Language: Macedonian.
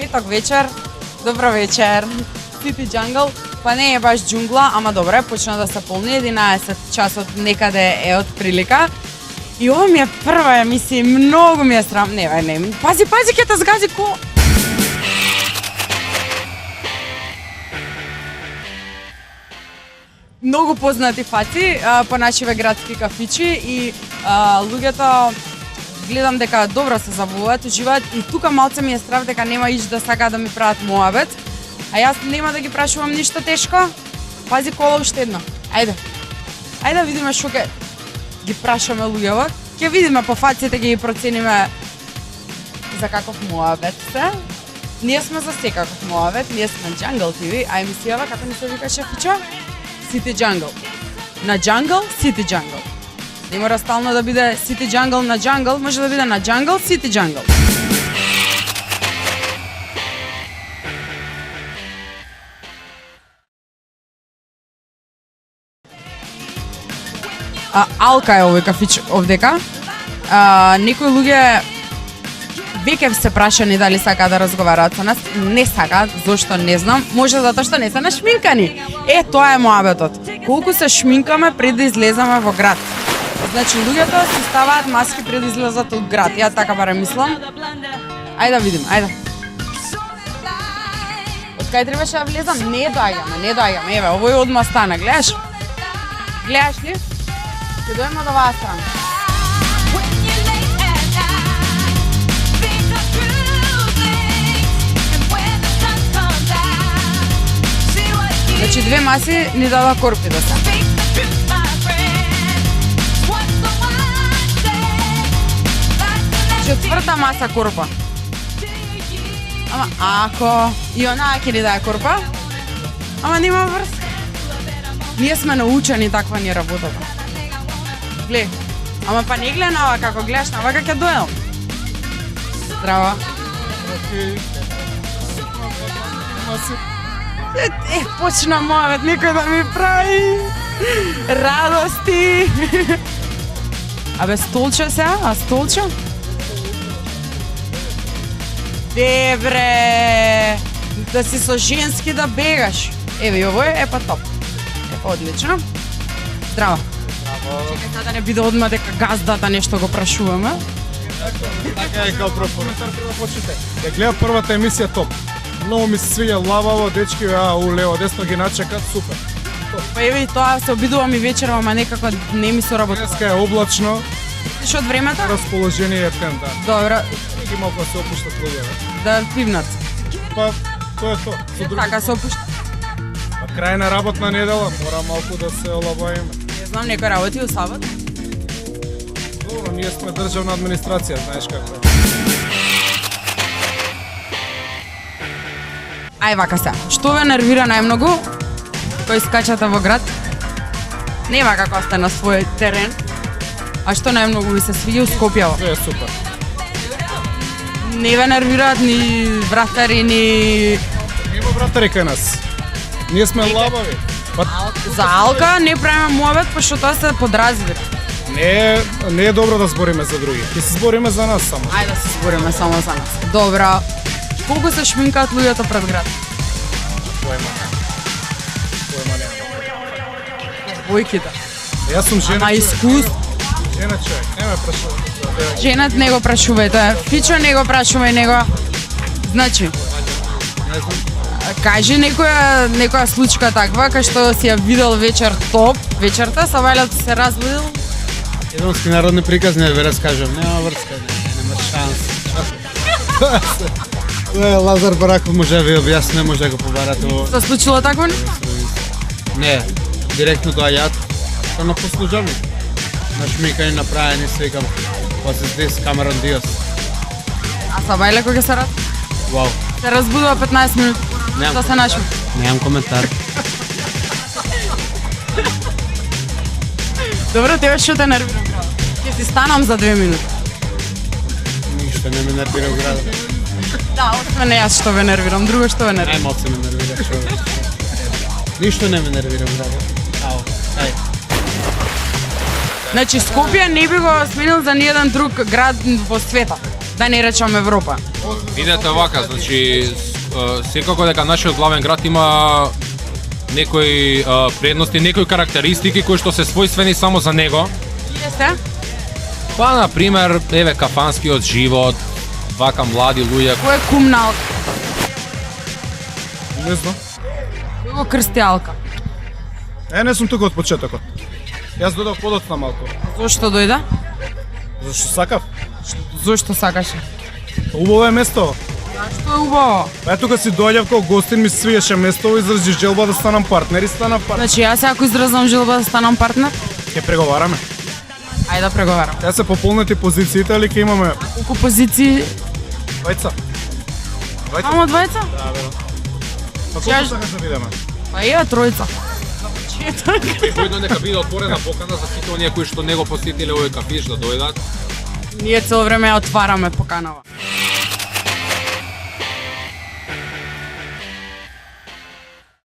Петок вечер, добро вечер. City Jungle, па не е баш џунгла, ама добре, почна да се полни 11 часот некаде е од прилика. И ова ми е прва емисија, многу ми е срам. Не, пази, ќе те згази ко. Многу познати фаци по нашиве градски кафичи и луѓето гледам дека добро се забавуваат, уживаат и тука малце ми е страв дека нема иш да сакаат да ми прават моабет. А јас нема да ги прашувам ништо тешко. Пази кола уште едно. Ајде да видиме што ќе ги прашаме луѓето. Ќе видиме по фаците, ќе ги процениме за каков моабет се. Ние сме за секаков моабет, ние сме Jungle TV, а емисијава како ни се викаше Фичо? City Jungle. На Jungle, City Jungle. Не мора стално да биде City Jungle на Jungle, може да биде на Jungle, City Jungle. Алка е овој кафич овдека. Некои луѓе веќе се прашани дали сакаат да разговараат со нас. Не сакаат, зошто не знам. Може затоа што не се нашминкани. Тоа е моабетот. Колку се шминкаме пред да излеземе во град. Значи луѓето си ставаат маски пред да излезат од град. Ја така барем мислам. Ајде да видим, ајде. Од кај требаше да влезам? Не доаѓаме. Еве, овој одма стана, гледаш? Гледаш ли? Ќе дојдеме од оваа страна. Значи две маси ни дава корпи да се. Четврта маса корпа. Ама ако и онаа ќе ни даде корпа, ама нема врска. Ние сме научени таква ни работата. Гле, ама па не гледа на ова како гледаш на ова како ќе дојдам. Здраво. Почна мојавет некој да ми прави радости. Абе столче се, а столче? Дебре, да си со женски да бегаш. Еве и овој е па топ. Одлично. Здраво. Чекај сега да не биде одма дека газдата нешто го прашуваме. Така е као прв коментар прво почнете. Ја гледав првата емисија топ. Многу ми се свиѓа лабаво, дечки лево десно ги начекат, супер. Па еве и тоа се обидувам и вечерва, ама некако не ми се работи. Денеска е облачно. Што од времето? Расположение е тен, да. Добро. Ги малку да се опуштат луѓето. Да пивнат. Па, тоа е тоа. Така се опушта. Па крај на работна недела, мора малку да се олабаиме. Не знам, некој работи у сабот? Добро, ние сме државна администрација, знаеш како е. Ај вака се. Што ве нервира најмногу? Кој скачате во град? Нема како сте на свој терен. А што најмногу ви се свиѓа у Скопјево? Тоа е супер. Не ве нервираат ни вратари, ни... Нема вратари кај нас. Ние сме лабави. Па, За алка не правиме моабет, пошто тоа се подразвира. не е добро да збориме за други. Ќе се збориме за нас само. Ајде да се збориме само за нас. Добро. Колку се шминкаат луѓето пред град? Поема нема. Бојките. Јас сум жена. Ама искуство. Жена човек, не ме прашувате. Женат не го прашувајте. Фичо не го прашувај него. Значи, Не знам. кажи некоја случка таква, кај што си ја видел вечер топ, вечерта, са вајлат се разбудил. Македонски народни приказни да ви раскажам, нема врска, нема шанс. Тоа е Лазар Бараков, може да ви објасни, може да го побарате во... Се случило такво? Не, директно доаѓаат што на послужавник. Нашмикани, направени, свикам, после здесь Камерон Диос. А са вајле кога се рад? Вау. Се разбудува 15 минути. Што се нашми? Немам коментар. Добро, тебе што те нервирам? Ќе си станам за 2 минути. Ништо не ме нервира у градот. Да, освен јас што ве нервирам, друго што ве нервирам. Најмалце ме нервира човек. Ништо не ме нервира у градот. Ао, ај. Значи Скопје не би го сменил за ниеден друг град во света. Да не речам Европа. Видете вака, значи секако дека нашиот главен град има некои предности, некои карактеристики кои што се својствени само за него. Јесте? Па на пример, еве кафанскиот живот, вака млади луѓе. Кој е кумналка? Не знам. Кој го крстјалка? Не сум тука од почетокот. Јас додав подоцна малку. Зошто дојде? Зашто сакав? Зошто сакаше? Убаво е место. Зашто е убаво? Па тука си доаѓав како гостин, ми свиеше место и изрази желба да станам партнер и станав партнер. Значи јас ако изразнам желба да станам партнер, Ќе преговараме. ајде да преговарам. Ја се пополнети позициите, али ќе имаме Колку позиции? двајца. Само двајца? Да, бе. Па Ја- колку сакаш да видиме? Па ја тројца. Четврка. Прикојдно нека биде отворена покана за сите оние кои што не го посетиле овој кафиш да дојдат. Ние цело време ја отвараме поканава.